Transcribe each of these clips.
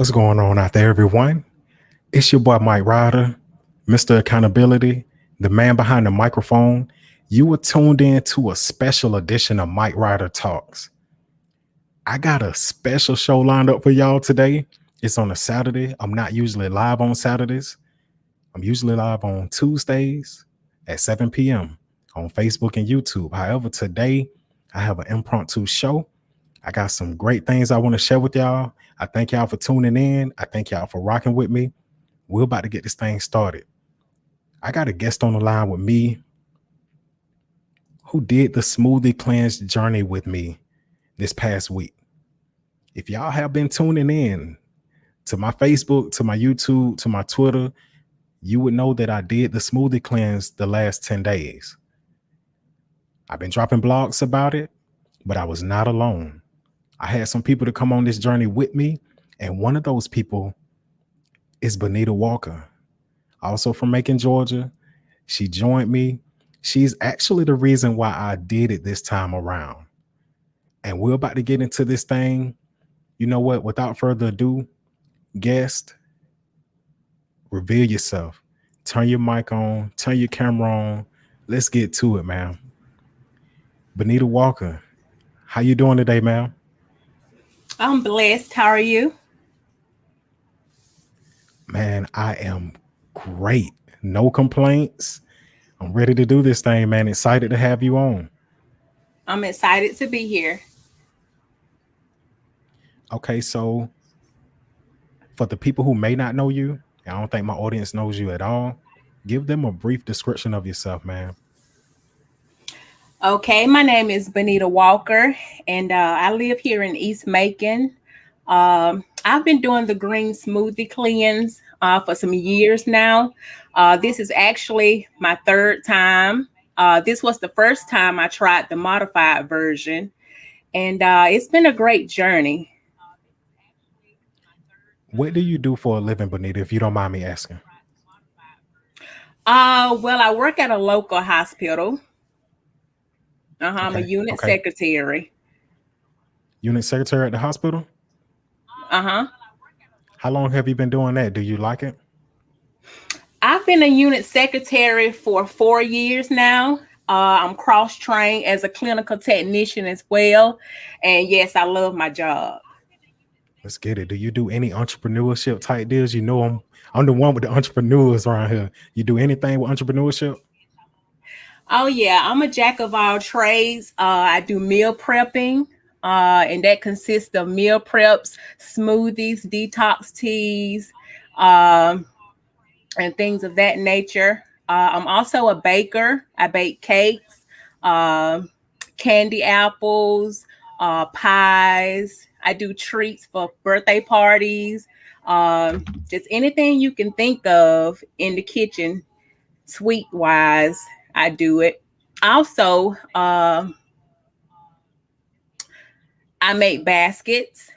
What's going on out there, everyone? It's your boy Mike Ryder, Mr. Accountability, the man behind the microphone. You are tuned in to a special edition of Mike Ryder Talks. I got a special show lined up for y'all today. It's on a Saturday. I'm not usually live on Saturdays. I'm usually live on Tuesdays at 7 p.m. on Facebook and YouTube. However, today I have an impromptu show. I got some great things I want to share with y'all. I thank y'all for tuning in. I thank y'all for rocking with me. We're about to get this thing started. I got a guest on the line with me who did the Smoothie Cleanse journey with me this past week. If y'all have been tuning in to my Facebook, to my YouTube, to my Twitter, you would know that I did the Smoothie Cleanse the last 10 days. I've been dropping blogs about it, but I was not alone. I had some people to come on this journey with me, and one of those people is Benita Walker, also from Macon, Georgia. She joined me. She's actually the reason why I did it this time around. And we're about to get into this thing. You know what? Without further ado, guest, reveal yourself. Turn your mic on, turn your camera on. Let's get to it, man. Benita Walker, how you doing today, ma'am? I'm blessed. How are you? Man, I am great. No complaints. I'm ready to do this thing, man. Excited to have you on. I'm excited to be here. Okay, so for the people who may not know you, I don't think my audience knows you at all. Give them a brief description of yourself, man. Okay, my name is Benita Walker, and I live here in East Macon. I've been doing the green smoothie cleanse for some years now. This is actually my third time. This was the first time I tried the modified version, and it's been a great journey. What do you do for a living, Bonita, if you don't mind me asking? Well, I work at a local hospital. I'm a Okay. unit Okay. secretary. Unit secretary at the hospital? Uh-huh. How long have you been doing that? Do you like it? I've been a unit secretary for 4 years now. I'm cross trained as a clinical technician as well. And yes, I love my job. Let's get it. Do you do any entrepreneurship type deals? You know I'm the one with the entrepreneurs around here. You do anything with entrepreneurship? Oh, yeah, I'm a jack of all trades. I do meal prepping, and that consists of meal preps, smoothies, detox teas, um, and things of that nature. I'm also a baker. I bake cakes, uh, candy apples, pies. I do treats for birthday parties. Just anything you can think of in the kitchen, sweet wise, I do it. Also, I make baskets,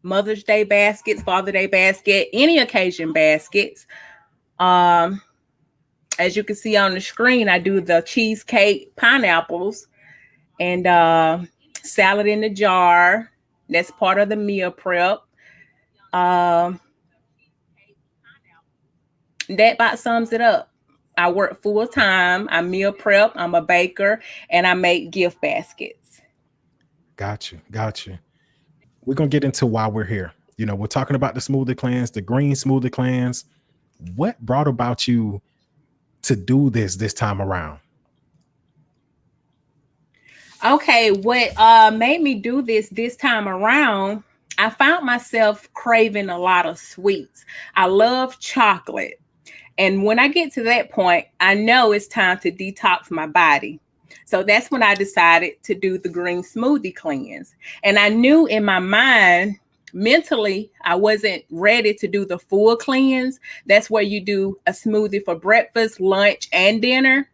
Mother's Day baskets, Father Day basket, any occasion baskets. Um, as you can see on the screen, I do the cheesecake pineapples and salad in the jar. That's part of the meal prep. Um, that about sums it up. I work full time. I meal prep. I'm a baker, and I make gift baskets. Got you. Got you. We're gonna get into why we're here. We're talking about the smoothie cleanse, the green smoothie cleanse. What brought about you to do this time around? Okay, what made me do this time around? I found myself craving a lot of sweets. I love chocolate. And when I get to that point, I know it's time to detox my body. So that's when I decided to do the green smoothie cleanse. And I knew in my mind, mentally, I wasn't ready to do the full cleanse. That's where you do a smoothie for breakfast, lunch, and dinner.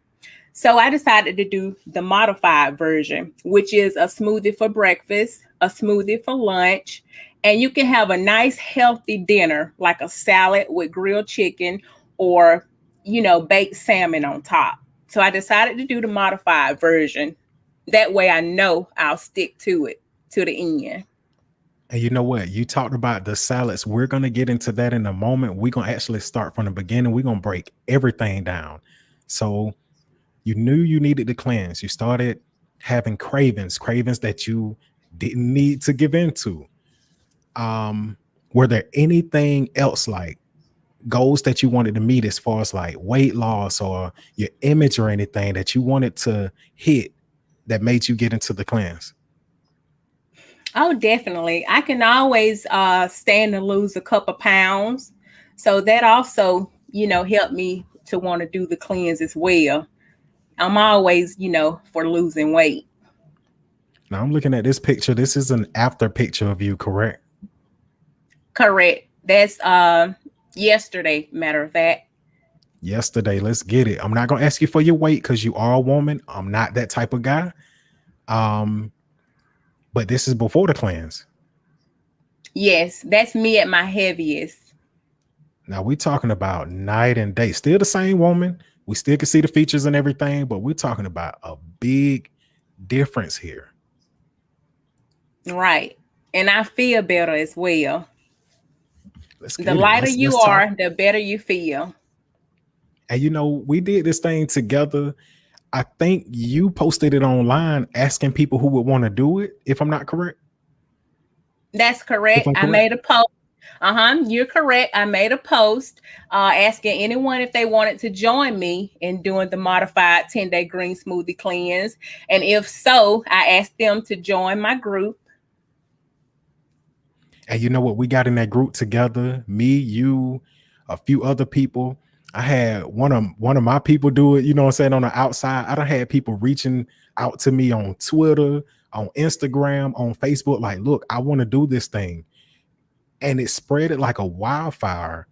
So I decided to do the modified version, which is a smoothie for breakfast, a smoothie for lunch, and you can have a nice healthy dinner like a salad with grilled chicken or, baked salmon on top. So I decided to do the modified version. That way I know I'll stick to it to the end. And you know what? You talked about the salads. We're going to get into that in a moment. We're going to actually start from the beginning. We're going to break everything down. So you knew you needed to cleanse. You started having cravings that you didn't need to give into. Um, were there anything else like goals that you wanted to meet as far as like weight loss or your image or anything that you wanted to hit that made you get into the cleanse? Oh, definitely. I can always stand to lose a couple pounds. So that also, helped me to want to do the cleanse as well. I'm always, for losing weight. Now I'm looking at this picture. This is an after picture of you, correct? Correct. That's yesterday, matter of fact. Yesterday. Let's get it. I'm not gonna ask you for your weight because you are a woman. I'm not that type of guy. Um, but this is before the cleanse. Yes, that's me at my heaviest. Now we talking about night and day. Still the same woman. We still can see the features and everything, but we're talking about a big difference here. Right. And I feel better as well. Let's The get it. lighter Let's you talk. are, the better you feel. And we did this thing together. I think you posted it online asking people who would want to do it, if I'm not correct. That's If correct. I'm I correct. made a post. You're correct. I made a post asking anyone if they wanted to join me in doing the modified 10-day green smoothie cleanse. And if so, I asked them to join my group. And you know what? We got in that group together, me, you, a few other people. I had one of my people do it, you know what I'm saying, on the outside. I done had people reaching out to me on Twitter, on Instagram, on Facebook, like, look, I want to do this thing. And it spread it like a wildfire.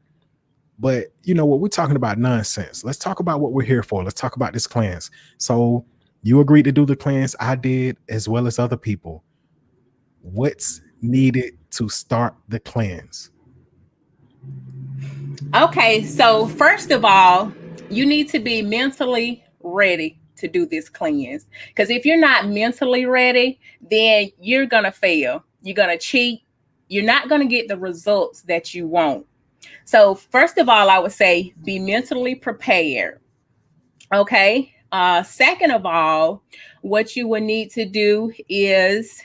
But you know what? We're talking about nonsense. Let's talk about what we're here for. Let's talk about this cleanse. So you agreed to do the cleanse. I did, as well as other people. What's needed to start the cleanse? Okay, so first of all, you need to be mentally ready to do this cleanse. Because if you're not mentally ready, then you're going to fail. You're going to cheat. You're not going to get the results that you want. So, first of all, I would say be mentally prepared. Okay. Second of all, what you will need to do is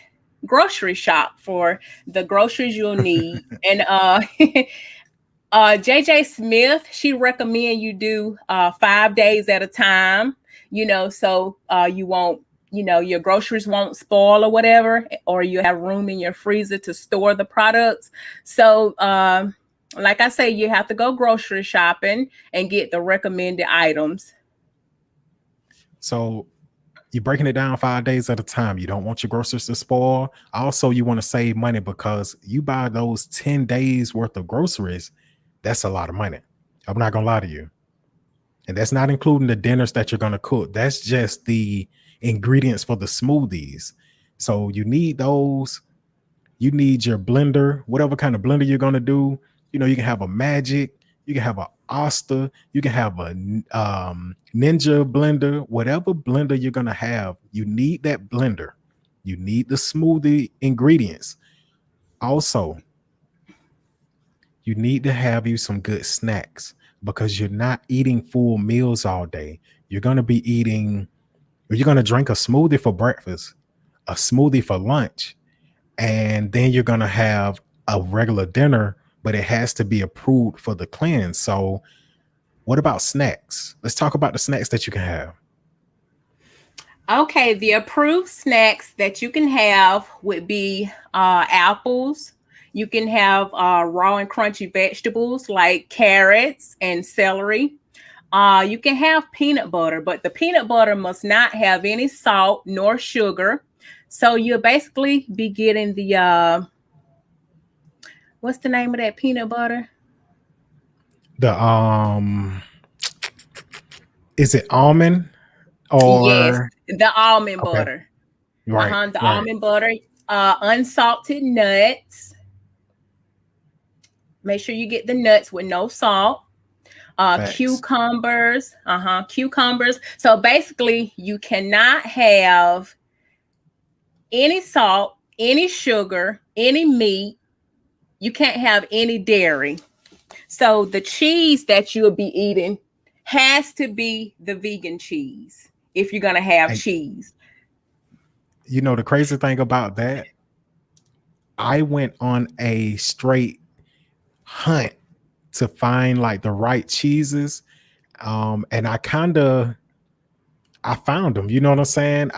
grocery shop for the groceries you'll need. And JJ Smith, she recommend you do 5 days at a time, so you won't, your groceries won't spoil or whatever, or you have room in your freezer to store the products. So, like I say, you have to go grocery shopping and get the recommended items. So you're breaking it down 5 days at a time. You don't want your groceries to spoil. Also, you want to save money because you buy those 10 days worth of groceries. That's a lot of money. I'm not gonna lie to you. And that's not including the dinners that you're gonna cook. That's just the ingredients for the smoothies. So you need those. You need your blender, whatever kind of blender you're gonna do. You can have a Magic, you can have a Oster, you can have a Ninja blender, whatever blender you're gonna have. You need that blender. You need the smoothie ingredients. Also, you need to have you some good snacks because you're not eating full meals all day. You're gonna be eating. You're gonna drink a smoothie for breakfast, a smoothie for lunch, and then you're gonna have a regular dinner, but it has to be approved for the cleanse. So, what about snacks? Let's talk about the snacks that you can have. Okay, the approved snacks that you can have would be apples. You can have raw and crunchy vegetables like carrots and celery. You can have peanut butter, but the peanut butter must not have any salt nor sugar. So you'll basically be getting the what's the name of that peanut butter? The is it almond Yes, or the almond okay, butter. right, The right, almond butter. Unsalted nuts. Make sure you get the nuts with no salt. facts. Cucumbers. So basically, you cannot have any salt any sugar, any meat. You can't have any dairy. So the cheese that you'll be eating has to be the vegan cheese if you're going to have And cheese. you know the crazy thing about that, I went on a straight hunt to find like the right cheeses. And I found them. You know what I'm saying?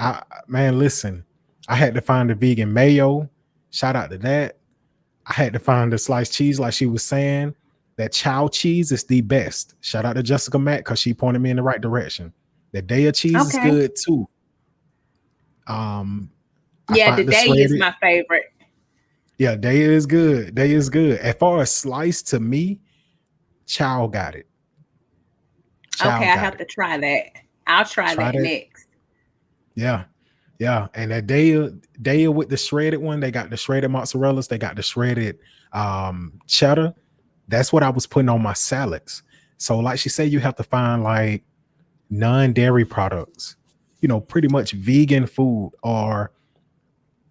Man, listen, I had to find the vegan mayo. Shout out to that. I had to find the sliced cheese, like she was saying. That chow cheese is the best. Shout out to Jessica Mack because she pointed me in the right direction. The Daya cheese is Okay. good too. Um, I Yeah, the found the day is shredded. my favorite. Yeah, Daya is good. Daya is good. As far as sliced to me, chow got it. Chow Okay, I got have it. to try that. I'll try Try that that. next. Yeah. Yeah. And that Daya with the shredded one, they got the shredded mozzarellas, they got the shredded cheddar. That's what I was putting on my salads. So, like she said, you have to find like non-dairy products, pretty much vegan food, or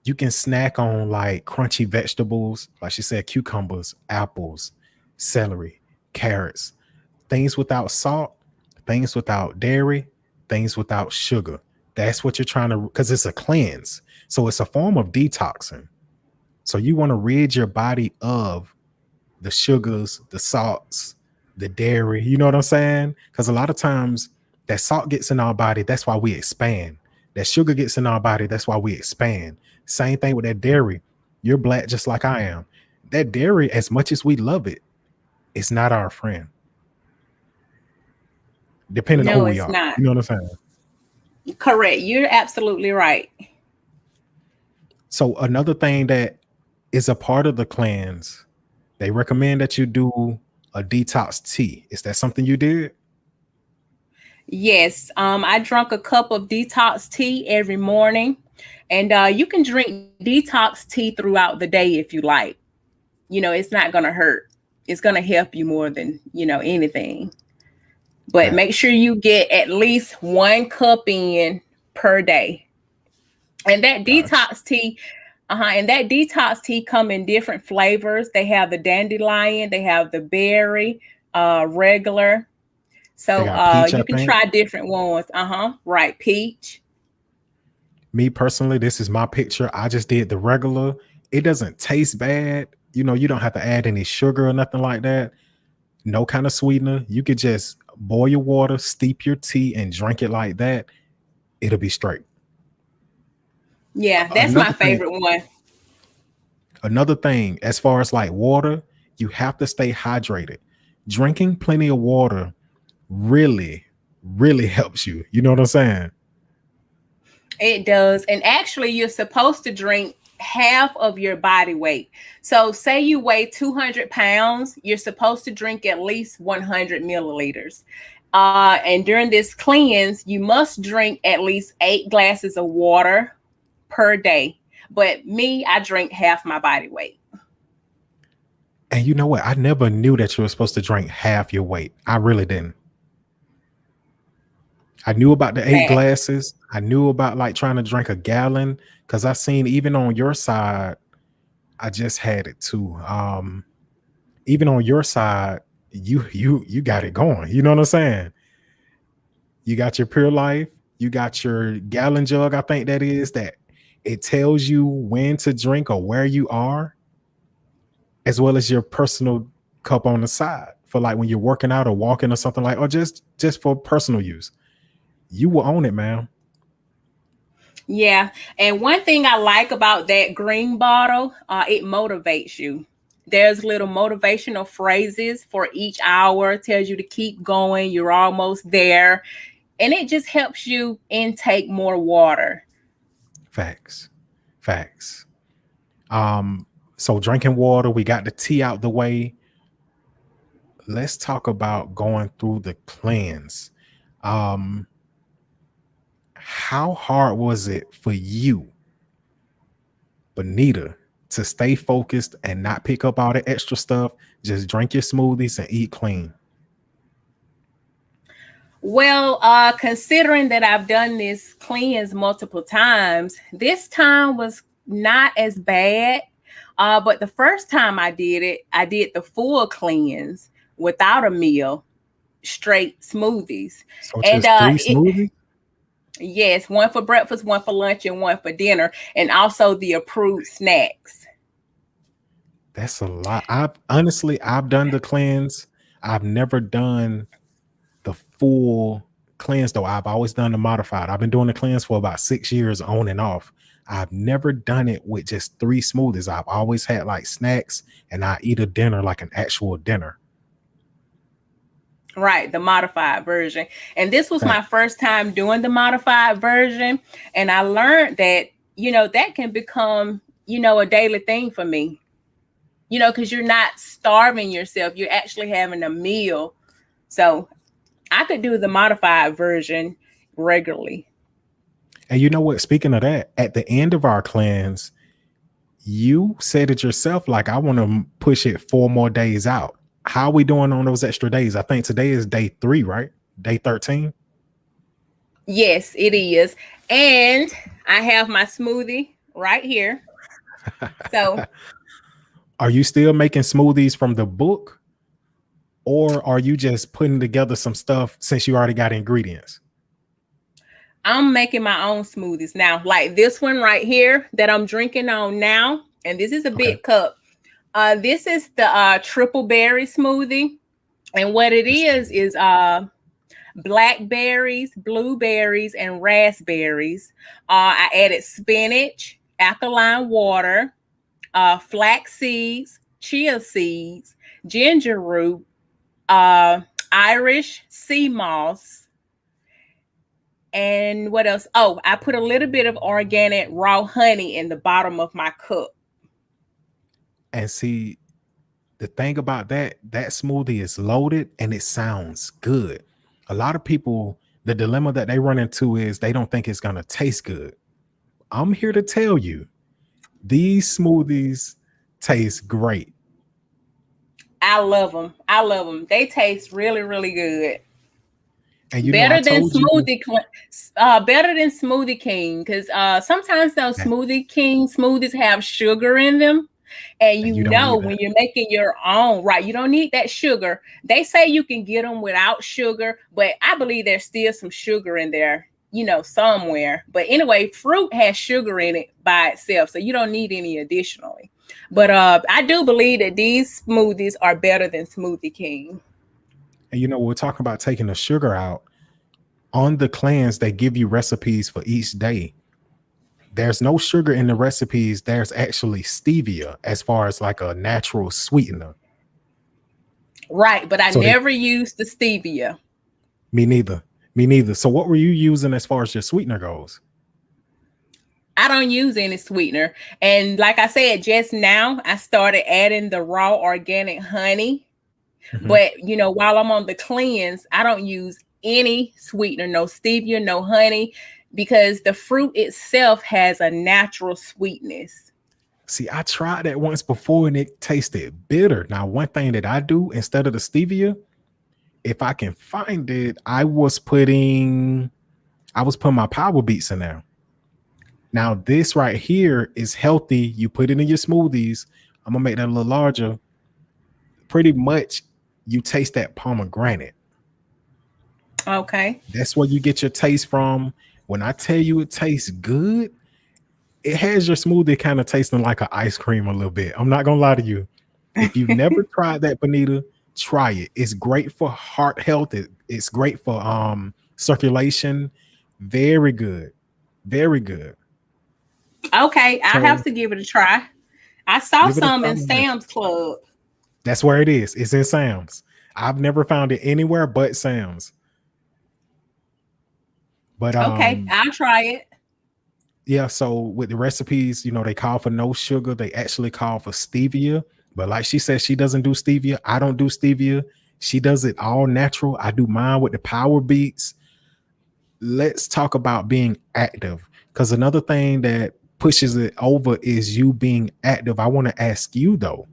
you can snack on like crunchy vegetables, like she said, cucumbers, apples, celery, carrots, things without salt, things without dairy, things without sugar. That's what you're trying to, because it's a cleanse. So it's a form of detoxing. So you want to rid your body of the sugars, the salts, the dairy. You know what I'm saying? Because a lot of times that salt gets in our body, that's why we expand. That sugar gets in our body, that's why we expand. Same thing with that dairy. You're black just like I am. That dairy, as much as we love it, it's not our friend, depending on who No, we it's are. not. You know what I'm saying? Correct. You're absolutely right. So another thing that is a part of the cleanse, they recommend that you do a detox tea. Is that something you did? Yes, I drunk a cup of detox tea every morning, and you can drink detox tea throughout the day if you like. It's not going to hurt. It's going to help you more than anything. But make sure Facts. you get at least 1 cup in per day. And that Gosh. detox tea, and that detox tea come in different flavors. They have the dandelion, they have the berry, regular. They So got peach, I you can think. try different ones. Right, peach. Me personally, this is my picture. I just did the regular. It doesn't taste bad. You don't have to add any sugar or nothing like that. No kind of sweetener. You could just boil your water, steep your tea, and drink it like that. It'll be straight. Yeah, that's my Another thing, favorite one. as far as like water, you have to stay hydrated. Drinking plenty of water really, really helps you. You know what I'm saying? It does. And actually, you're supposed to drink half of your body weight. So, say you weigh 200 pounds, you're supposed to drink at least 100 milliliters. And during this cleanse, you must drink at least 8 glasses of water per day. But me, I drink half my body weight. And you know what? I never knew that you were supposed to drink half your weight. I really didn't. I knew about the eight Fact. glasses. I knew about like trying to drink a gallon because I seen even on your side, I just had it too. Even on your side, you got it going. You know what I'm saying? You got your pure life, you got your gallon jug, I think that is that it tells you when to drink or where you are, as well as your personal cup on the side for like when you're working out or walking or something like, or just for personal use. You will own it, man. Yeah. And one thing I like about that green bottle, it motivates you. There's little motivational phrases for each hour, tells you to keep going. You're almost there. And it just helps you intake more water. Facts. Facts. Um, so drinking water, we got the tea out the way. Let's talk about going through the cleanse. Um, how hard was it for you, Benita, to stay focused and not pick up all the extra stuff? Just drink your smoothies and eat clean. Well, considering that I've done this cleanse multiple times, this time was not as bad. But the first time I did it, I did the full cleanse without a meal, straight smoothies. So And just three it smoothies? yes, one for breakfast, one for lunch, and one for dinner, and also the approved snacks. That's a lot. I've done the cleanse. I've never done the full cleanse though. I've always done the modified. I've been doing the cleanse for about 6 years on and off. I've never done it with just three smoothies. I've always had like snacks and I eat a dinner like an actual dinner. Right, the modified version. And this was Right. my first time doing the modified version. And I learned that, that can become, a daily thing for me, because you're not starving yourself. You're actually having a meal. So I could do the modified version regularly. And you know what? Speaking of that, at the end of our cleanse, you said it yourself, like, I want to push it 4 more days out. How are we doing on those extra days? I think today is day 3, right? Day 13. Yes, it is. And I have my smoothie right here. So Are you still making smoothies from the book? Or are you just putting together some stuff since you already got ingredients? I'm making my own smoothies now, like this one right here that I'm drinking on now. And this is a Okay. big cup. This is the triple berry smoothie. And what it Let's is blackberries, blueberries, and raspberries. I added spinach, alkaline water, flax seeds, chia seeds, ginger root, uh, Irish sea moss, and what else? Oh, I put a little bit of organic raw honey in the bottom of my cup. and see, the thing about that smoothie is loaded and it sounds good. A lot of people, the dilemma that they run into is they don't think it's gonna taste good. I'm here to tell you, these smoothies taste great. I love them. I love them. They taste really, really good. And I Better than told you better than Smoothie King, because sometimes those that, Smoothie King smoothies have sugar in them, and and you don't need when that. you're making your own, right, you don't need that sugar. They say you can get them without sugar, but I believe there's still some sugar in there, somewhere. But anyway, fruit has sugar in it by itself, so you don't need any additionally. But I do believe that these smoothies are better than Smoothie King. And we're talking about taking the sugar out. On the cleanse, they give you recipes for each day. There's no sugar in the recipes. There's actually stevia as far as like a natural sweetener. Right, but I So they never used the stevia. Me neither. Me neither. So what were you using as far as your sweetener goes? I don't use any sweetener. And like I said, just now I started adding the raw organic honey. Mhm. But while I'm on the cleanse, I don't use any sweetener, no stevia, no honey, because the fruit itself has a natural sweetness. See, I tried that once before and it tasted bitter. Now, one thing that I do instead of the stevia, if I can find it, I was putting my power beats in there. Now, this right here is healthy. You put it in your smoothies. I'm gonna make that a little larger. Pretty much, you taste that pomegranate. Okay. That's where you get your taste from. When I tell you it tastes good, it has your smoothie kind of tasting like an ice cream a little bit. I'm not gonna lie to you. If you've never tried that, Benita, try it. It's great for heart health. It's great for circulation. Very good. Very good. Okay, I have So to give it a try. I saw give it a some try. in Sam's Club. That's where it is. It's in Sam's. I've never found it anywhere but Sam's. But Okay, I'll try it. yeah, so with the recipes, they call for no sugar. They actually call for stevia. But like she said, she doesn't do stevia. I don't do stevia. She does it all natural. I do mine with the power beats. Let's talk about being active. Because another thing that pushes it over is you being active. I want to ask you though,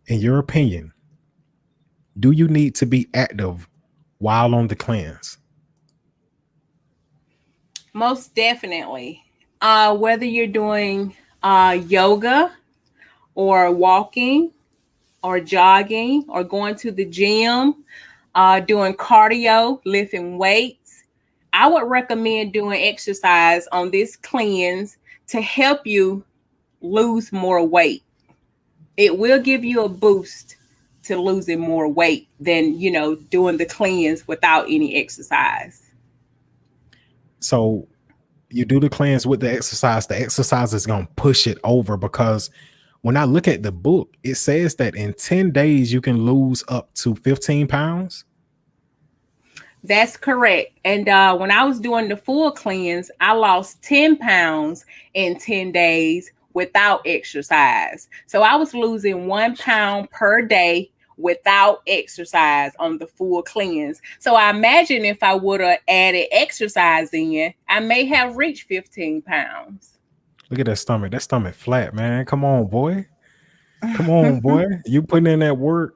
in your opinion, do you need to be active while on the cleanse? Most definitely. Whether you're doing yoga or walking or jogging or going to the gym, doing cardio, lifting weights, I would recommend doing exercise on this cleanse to help you lose more weight. It will give you a boost to losing more weight than, doing the cleanse without any exercise. So you do the cleanse with the exercise is going to push it over because when I look at the book, it says that in 10 days you can lose up to 15 pounds. That's correct. And when I was doing the full cleanse, I lost 10 pounds in 10 days without exercise. So I was losing 1 pound per day without exercise on the full cleanse. So I imagine if I would have added exercise in, I may have reached 15 pounds. Look at that stomach. That stomach flat, man. Come on, boy. Come on, boy. You putting in that work.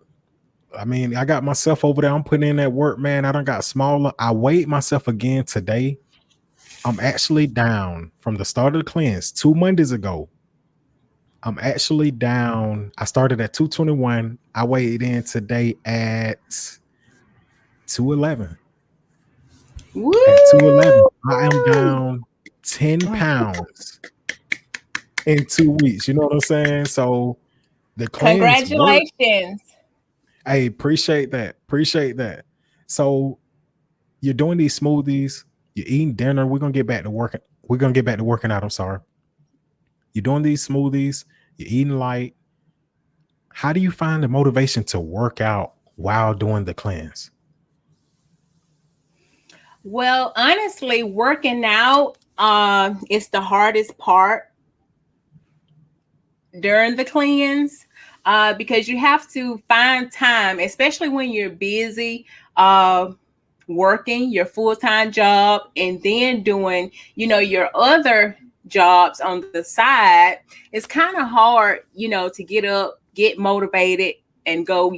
I mean, I got myself over there. I'm putting in that work, man. I done got smaller. I weighed myself again today. I'm actually down from the start of the cleanse 2 Mondays ago. I'm actually down. I started at 221. I weighed in today at 211. At Woo! 211, I am down 10 pounds in 2 weeks. You know what I'm saying? So the cleanse work. Congratulations. Hey, appreciate that. Appreciate that. So you're doing these smoothies, you're eating dinner. We're gonna get back to working. We're gonna get back to working out. I'm sorry. You're doing these smoothies, you're eating light. How do you find the motivation to work out while doing the cleanse? Well, honestly, working out is the hardest part during the cleanse because you have to find time, especially when you're busy working your full-time job and then doing, your other jobs on the side. It's kind of hard, to get up, get motivated and go,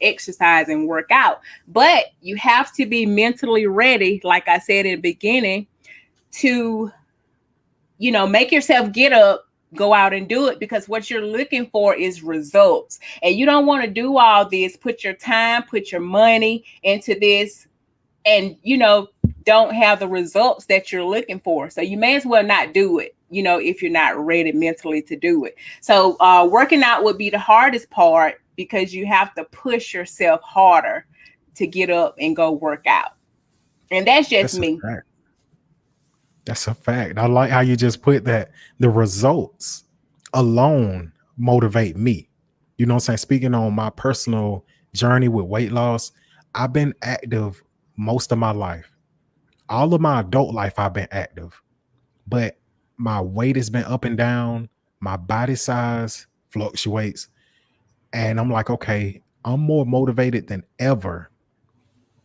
exercise and work out. But you have to be mentally ready, like I said in the beginning, to, make yourself get up, go out and do it, because what you're looking for is results. And you don't want to do all this, put your time, put your money into this, and don't have the results that you're looking for. So you may as well not do it, if you're not ready mentally to do it. So working out would be the hardest part because you have to push yourself harder to get up and go work out. And that's just That's a me. fact. That's a fact. I like how you just put that. The results alone motivate me. You know what I'm saying? Speaking on my personal journey with weight loss, I've been active most of my life. All of my adult life, I've been active, but my weight has been up and down. My body size fluctuates. And I'm like, okay, I'm more motivated than ever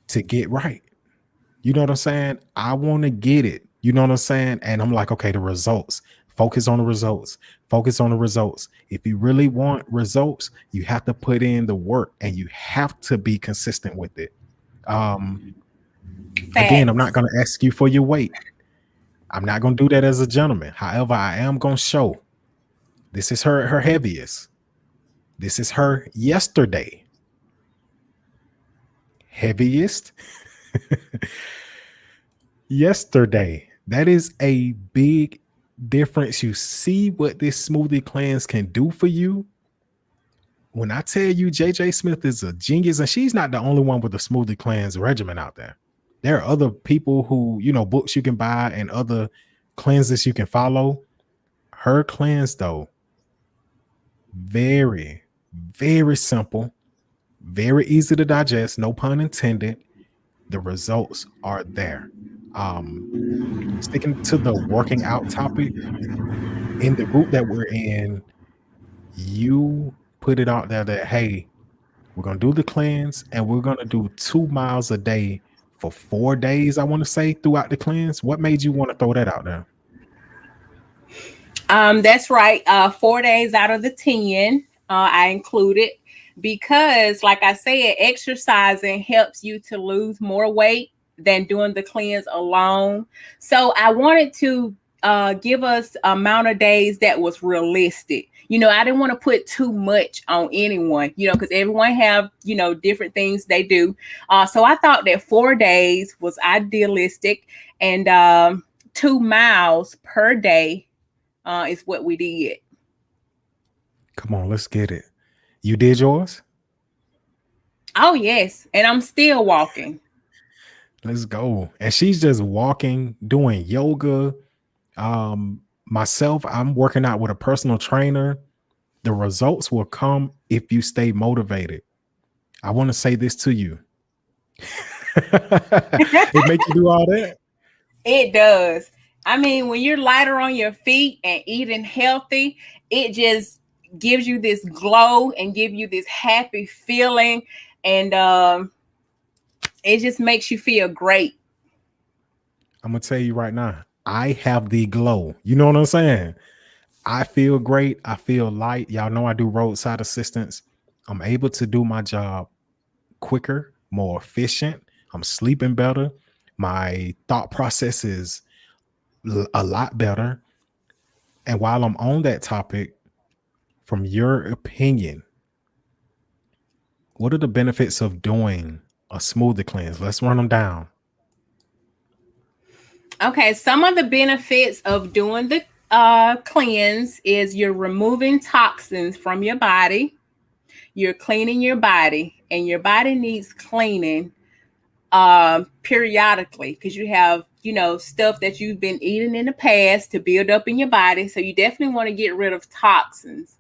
to get right. You know what I'm saying? I want to get it. You know what I'm saying? And I'm like, okay, the results. Focus on the results. Focus on the results. If you really want results, you have to put in the work and you have to be consistent with it. Um, Again, I'm not Facts. going to ask you for your weight. I'm not going to do that as a gentleman. However, I am going to show this is her heaviest. This is her yesterday heaviest. Yesterday. That is a big difference. You see what this smoothie cleanse can do for you. When I tell you JJ Smith is a genius, and she's not the only one with a smoothie cleanse regimen out there. There are other people who, books you can buy and other cleanses you can follow. Her cleanse, though, very, very simple, very easy to digest, no pun intended. The results are there. Um, Sticking to the working out topic, in the group that we're in, you put it out there that, hey, we're going to do the cleanse and we're going to do 2 miles a day for 4 days, I want to say, throughout the cleanse. What made you want to throw that out there? That's right. 4 days out of the 10, I included because, like I said, exercising helps you to lose more weight than doing the cleanse alone. So I wanted to give us amount of days that was realistic. I didn't want to put too much on anyone, because everyone have, different things they do. So I thought that 4 days was idealistic, and 2 miles per day is what we did. Come on, let's get it. You did yours? Oh, yes. And I'm still walking. Let's go. And she's just walking, doing yoga. Myself, I'm working out with a personal trainer. The results will come if you stay motivated. I want to say this to you. It makes you do all that. It does. I mean, when you're lighter on your feet and eating healthy, it just gives you this glow and give you this happy feeling. And it just makes you feel great. I'm gonna tell you right now, I have the glow. You know what I'm saying? I feel great. I feel light. Y'all know I do roadside assistance. I'm able to do my job quicker, more efficient. I'm sleeping better. My thought process is a lot better. And while I'm on that topic, from your opinion, what are the benefits of doing a smoothie cleanse? Let's run them down. Okay, some of the benefits of doing the cleanse is you're removing toxins from your body, you're cleaning your body, and your body needs cleaning periodically, because you have stuff that you've been eating in the past to build up in your body. So you definitely want to get rid of toxins.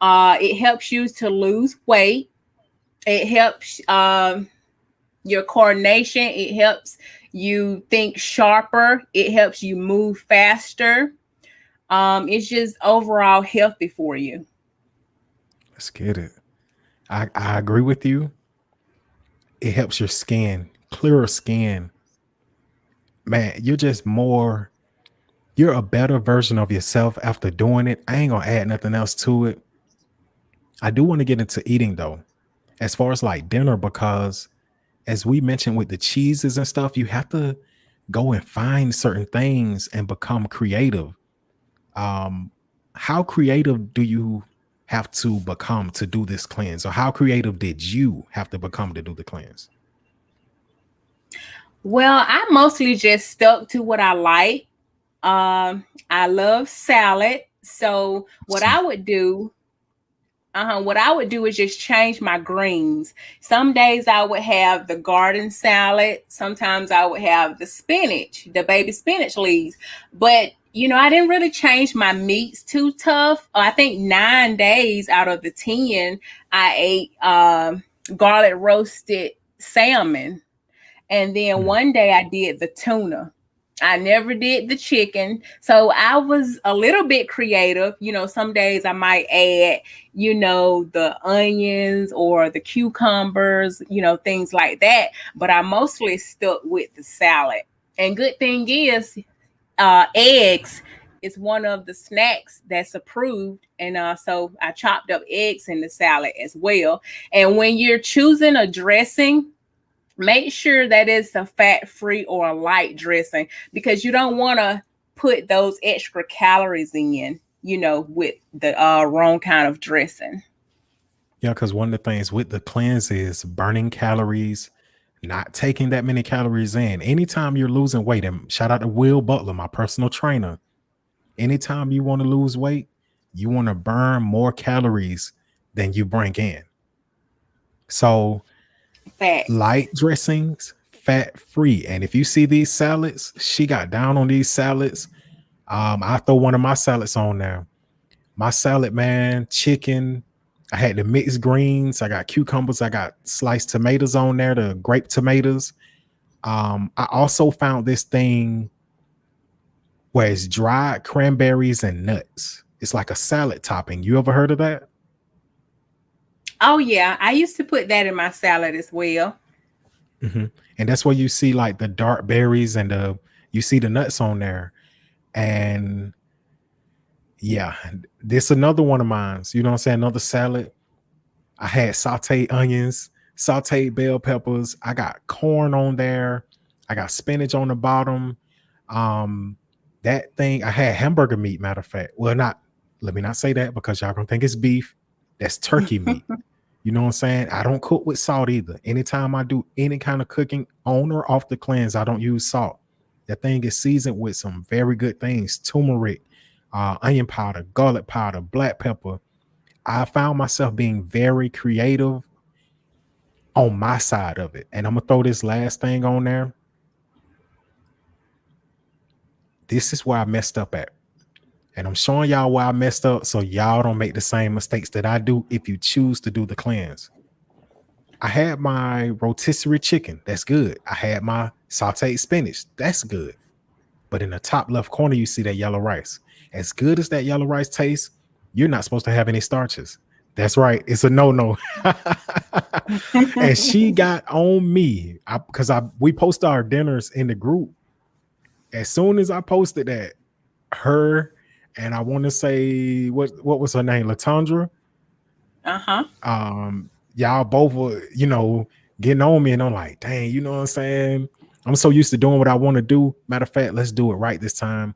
It helps you to lose weight. It helps your coordination. It helps you think sharper. It helps you move faster. It's just overall healthy for you. Let's get it. I agree with you. It helps your skin, clearer skin. Man, you're a better version of yourself after doing it. I ain't gonna add nothing else to it. I do want to get into eating though, as far as like dinner, because as we mentioned with the cheeses and stuff, you have to go and find certain things and become creative. Um, how creative do you have to become to do this cleanse, or how creative did you have to become to do the cleanse? Well, I mostly just stuck to what I like. I love salad. So what I would do is just change my greens. Some days I would have the garden salad. Sometimes I would have the spinach, the baby spinach leaves. But I didn't really change my meats too tough. I think 9 days out of the 10, I ate garlic roasted salmon. And then Mm. one day I did the tuna. I never did the chicken. So I was a little bit creative. Some days I might add, the onions or the cucumbers, things like that. But I mostly stuck with the salad. And good thing is, eggs is one of the snacks that's approved. And so I chopped up eggs in the salad as well. And when you're choosing a dressing, make sure that it's a fat-free or a light dressing, because you don't want to put those extra calories in, with the wrong kind of dressing. Yeah, because one of the things with the cleanse is burning calories, not taking that many calories in. Anytime you're losing weight, and shout out to Will Butler, my personal trainer. Anytime you want to lose weight, you want to burn more calories than you bring in. So Facts. light dressings, fat free. And if you see these salads, she got down on these salads. I throw one of my salads on there. My salad, man, chicken. I had the mixed greens. I got cucumbers. I got sliced tomatoes on there, the grape tomatoes. I also found this thing where it's dried cranberries and nuts. It's like a salad topping. You ever heard of that? Oh yeah, I used to put that in my salad as well. Hmm. And that's where you see like the dark berries and you see the nuts on there. And yeah, this another one of mine. You know what I'm saying? Another salad. I had sauteed onions, sauteed bell peppers. I got corn on there. I got spinach on the bottom. Um, that thing I had hamburger meat. Matter of fact, well, not let me not say that because y'all gonna think it's beef. That's turkey meat. You know what I'm saying? I don't cook with salt either. Anytime I do any kind of cooking on or off the cleanse, I don't use salt. That thing is seasoned with some very good things: turmeric, onion powder, garlic powder, black pepper. I found myself being very creative on my side of it. And I'm gonna throw this last thing on there. This is where I messed up at. And I'm showing y'all where I messed up so y'all don't make the same mistakes that I do if you choose to do the cleanse. I had my rotisserie chicken. That's good. I had my sauteed spinach. That's good. But in the top left corner, you see that yellow rice. As good as that yellow rice tastes, you're not supposed to have any starches. That's right. It's a no-no. And she got on me because we post our dinners in the group. As soon as I posted that, her and I want to say what was her name, Latondra. Uh-huh. Y'all both were, getting on me, and I'm like, dang, you know what I'm saying? I'm so used to doing what I want to do. Matter of fact, let's do it right this time.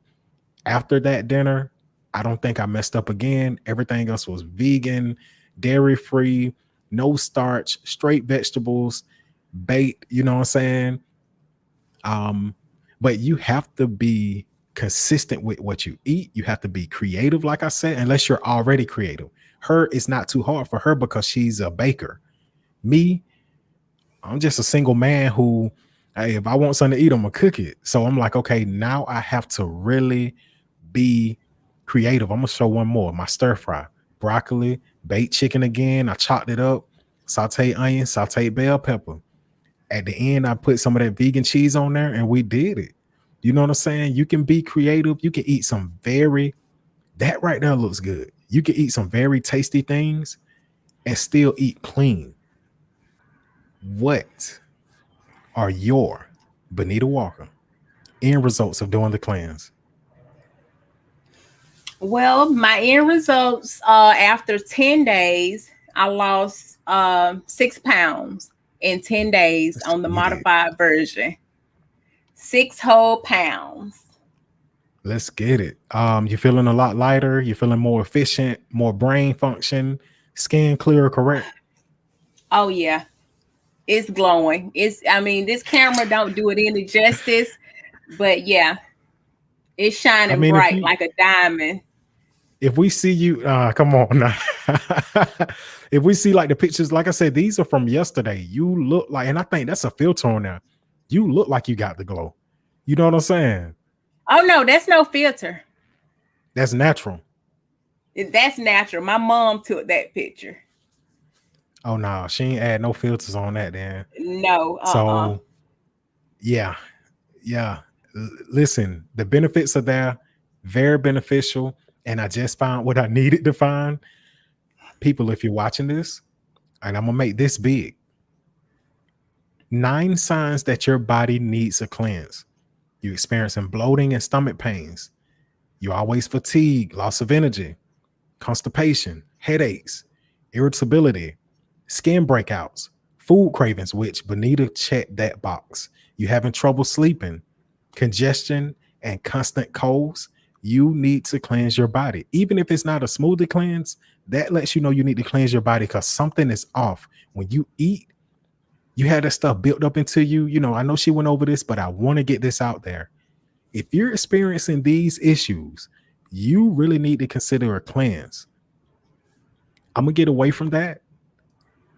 After that dinner, I don't think I messed up again. Everything else was vegan, dairy free, no starch, straight vegetables, baked, you know what I'm saying? But you have to be consistent with what you eat. You have to be creative, like I said, unless you're already creative. Her, it's not too hard for her because she's a baker. Me, I'm just a single man who, hey, if I want something to eat, I'm gonna cook it. So I'm like, okay, now I have to really be creative. I'm gonna show one more. My stir fry, broccoli, baked chicken again. I chopped it up, sauteed onion, sauteed bell pepper. At the end, I put some of that vegan cheese on there, and we did it. You know what I'm saying? You can be creative. You can eat that right there looks good. You can eat some very tasty things and still eat clean. What are your Benita Walker end results of doing the cleanse? Well, my end results after 10 days, I lost 6 pounds in 10 days Let's on the get it. modified version. 6 whole pounds. Let's get it. You're feeling a lot lighter. You're feeling more efficient, more brain function, skin clear, correct? Oh yeah, it's glowing. I mean, this camera don't do it any justice, but yeah, it's I shining mean, bright like a diamond. if we see you, come on now. If we see like the pictures, like I said, these are from yesterday. You look like, and I think that's a filter on there. You look like you got the glow. You know what I'm saying? Oh no, that's no filter. That's natural. That's natural. My mom took that picture. Oh no, she ain't add no filters on that then. No, So yeah, yeah. Listen, the benefits are there, very beneficial. And I just found what I needed to find. People, if you're watching this, and I'm gonna make this big. 9 signs that your body needs a cleanse. You experiencing bloating and stomach pains. You always fatigue, loss of energy, constipation, headaches, irritability, skin breakouts, food cravings, which Benita checked that box. You having trouble sleeping, congestion, and constant colds. You need to cleanse your body. Even if it's not a smoothie cleanse, that lets you know you need to cleanse your body because something is off. When you eat, you had that stuff built up into you. I know she went over this, but I want to get this out there. If you're experiencing these issues, you really need to consider a cleanse. I'm going to get away from that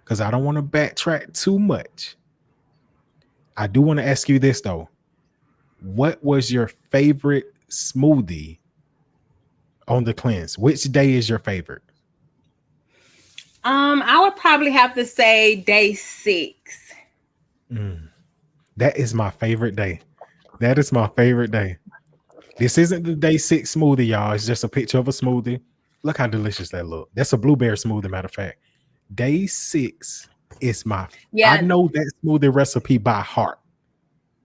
because I don't want to backtrack too much. I do want to ask you this, though. What was your favorite smoothie on the cleanse? Which day is your favorite? I would probably have to say day 6. That is my favorite day. That is my favorite day. This isn't the day 6 smoothie, y'all. It's just a picture of a smoothie. Look how delicious that look. That's a blueberry smoothie, matter of fact. Day 6 is I Yeah, know that smoothie recipe by heart.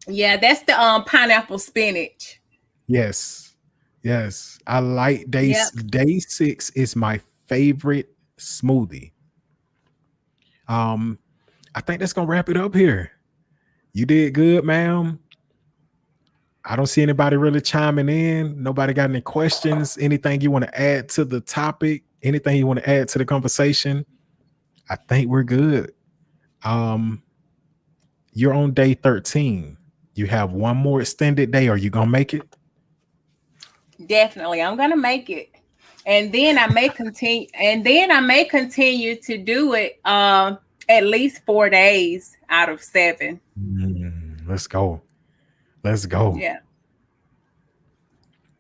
yeah, that's the pineapple spinach. Yes. Yes. I like Yep. day 6 is my favorite smoothie. I think that's gonna wrap it up here. You did good, ma'am. I don't see anybody really chiming in. Nobody got any questions? Anything you want to add to the topic? Anything you want to add to the conversation? I think we're good. Um, you're on day 13. You have one more extended day. Are you gonna make it? Definitely, I'm gonna make it, and then I may continue, to do it. At least 4 days out of 7. Let's go. Let's go. Yeah.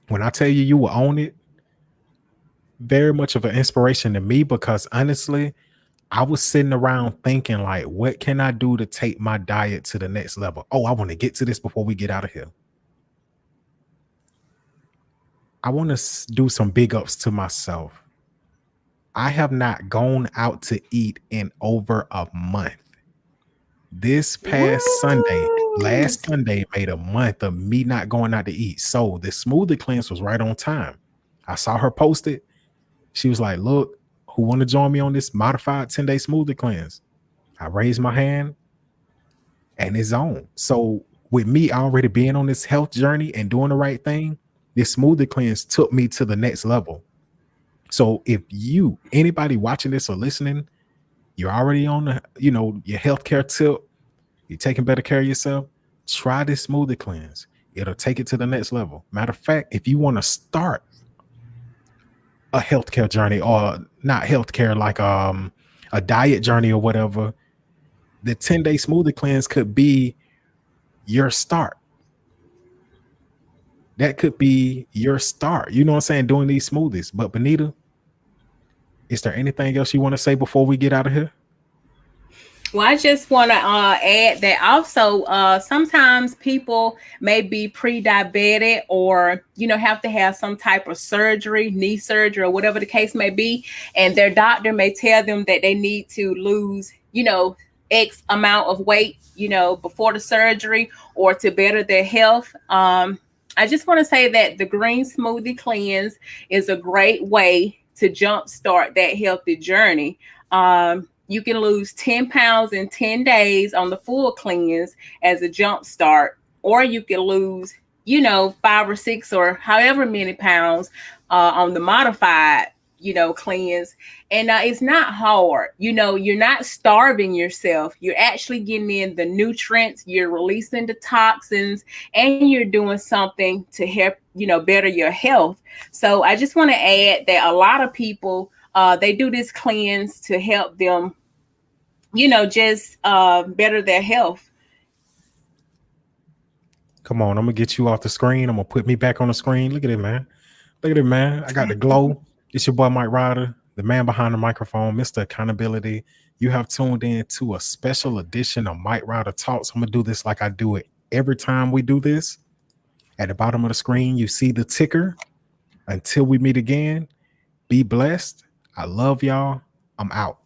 When I tell you you will own it, very much of an inspiration to me because honestly, I was sitting around thinking like, what can I do to take my diet to the next level? Oh, I want to get to this before we get out of here. I want to do some big ups to myself. I have not gone out to eat in over a month. This past Sunday, Woo! last Sunday, made a month of me not going out to eat. So the smoothie cleanse was right on time. I saw her post it. She was like, look, who want to join me on this modified 10-day smoothie cleanse? I raised my hand and it's on. So with me already being on this health journey and doing the right thing, this smoothie cleanse took me to the next level. So if anybody watching this or listening, you're already on your healthcare tip, you're taking better care of yourself, try this smoothie cleanse. It'll take it to the next level. Matter of fact, if you want to start a healthcare journey, or not healthcare, like a diet journey or whatever, the 10-day smoothie cleanse could be your start. That could be your start. You know what I'm saying? Doing these smoothies. But Benita, is there anything else you want to say before we get out of here? Well, I just want to add that also sometimes people may be pre-diabetic, or have to have some type of surgery, knee surgery, or whatever the case may be, and their doctor may tell them that they need to lose X amount of weight before the surgery, or to better their health. I just want to say that the green smoothie cleanse is a great way to jumpstart that healthy journey. You can lose 10 pounds in 10 days on the full cleanse as a jump start, or you can lose, 5 or 6 or however many pounds on the modified, cleanse. And it's not hard. You're not starving yourself. You're actually getting in the nutrients, you're releasing the toxins, and you're doing something to help, better your health. So I just want to add that a lot of people, they do this cleanse to help them, just better their health. Come on, I'm gonna get you off the screen. I'm gonna put me back on the screen. Look at it, man. Look at it, man. I got the glow. It's your boy Mike Ryder, the man behind the microphone, Mr. Accountability. You have tuned in to a special edition of Mike Ryder Talks. I'm gonna do this like I do it every time we do this. At the bottom of the screen, you see the ticker. Until we meet again, be blessed. I love y'all. I'm out.